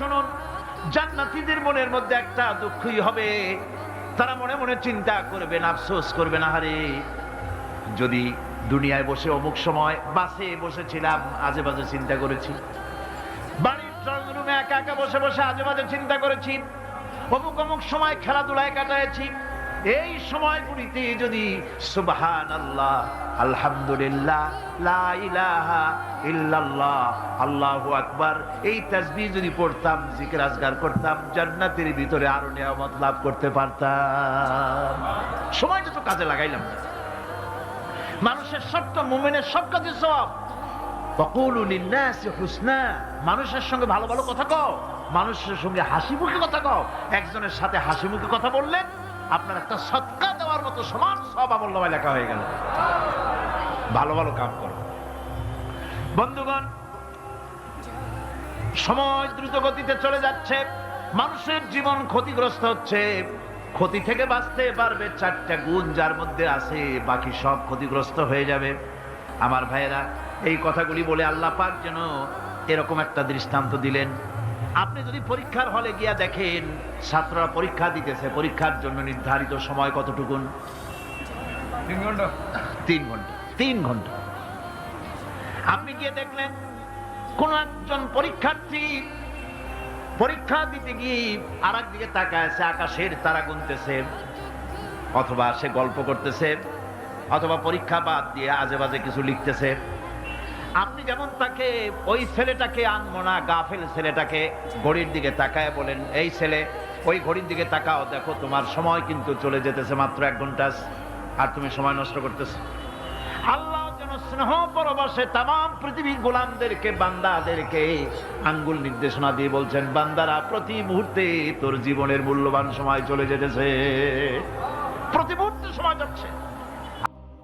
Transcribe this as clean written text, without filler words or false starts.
শুনুন, জান্নাতীদের মনের মধ্যে একটা দুঃখই হবে, তারা মনে মনে চিন্তা করবেন, আফসোস করবেন, আহারে যদি দুনিয়ায় বসে অমুক সময় বাসে বসেছিলাম, আজে বাজে চিন্তা করেছি, বাড়ির ড্রয়িং রুমে একা একা বসে বসে আজে বাজে চিন্তা করেছি, অমুক অমুক সময় খেলাধুলায় কাটাইছি, এই সময়গুলিতে যদি সুবহানাল্লাহ, আলহামদুলিল্লাহ, লা ইলাহা ইল্লাল্লাহ, আল্লাহু আকবার, এই তাসবিহ যদি পড়তাম, জিকির আজকার করতাম, জান্নাতের ভিতরে আরো নিয়ামত লাভ করতে পারতাম। সময়টা তো কাজে লাগাইলাম না। মানুষের সত্য, মুমিনের সব কাজে সওয়াব। ওয়াকুলু লিন-নাসি হুসনা, মানুষের সঙ্গে ভালো ভালো কথা কও, মানুষের সঙ্গে হাসি মুখে কথা কও। একজনের সাথে হাসি মুখে কথা বললেন, আপনার একটা সদকা দেওয়ার মতো সমান সওয়াব আমলনামায় লেখা হয়ে গেল। ভালো ভালো কাম করো। বন্ধুগণ, সময় দ্রুত গতিতে চলে যাচ্ছে, মানুষের জীবন ক্ষতিগ্রস্ত হচ্ছে। ক্ষতি থেকে বাঁচতে পারবে 4টা গুণ যার মধ্যে আছে, বাকি সব ক্ষতিগ্রস্ত হয়ে যাবে। আমার ভাইয়েরা, এই কথাগুলি বলে আল্লাহ পাক যেন এরকম একটা দৃষ্টান্ত দিলেন। আপনি যদি পরীক্ষার হলে গিয়া দেখেন, ছাত্ররা পরীক্ষা দিতেছে, পরীক্ষার জন্য নির্ধারিত সময় কতটুকুন? 3 ঘন্টা। 3 ঘন্টা। 3 ঘন্টা। আপনি গিয়ে দেখলেন কোন একজন পরীক্ষার্থী পরীক্ষা দিতে গিয়ে আর একদিকে তাকায় আছে, আকাশের তারা গুনতেছে, অথবা সে গল্প করতেছে, অথবা পরীক্ষা বাদ দিয়ে আজে বাজে কিছু লিখতেছে। আপনি যেমন তাকে, ওই ছেলেটাকে আনবো না, গাফেল ছেলেটাকে ঘড়ির দিকে তাকায় বলেন, এই ছেলে ওই ঘড়ির দিকে তাকাও, দেখো তোমার সময় কিন্তু চলে যেতেছে, মাত্র 1 ঘন্টা আর তুমি সময় নষ্ট করতেছো। আল্লাহ যেন স্নেহ পরবশে তামাম পৃথিবীর গোলামদেরকে, বান্দাদেরকে আঙ্গুল নির্দেশনা দিয়ে বলছেন, বান্দারা প্রতি মুহূর্তে তোর জীবনের মূল্যবান সময় চলে যেতেছে, প্রতি মুহূর্তে সময় যাচ্ছে।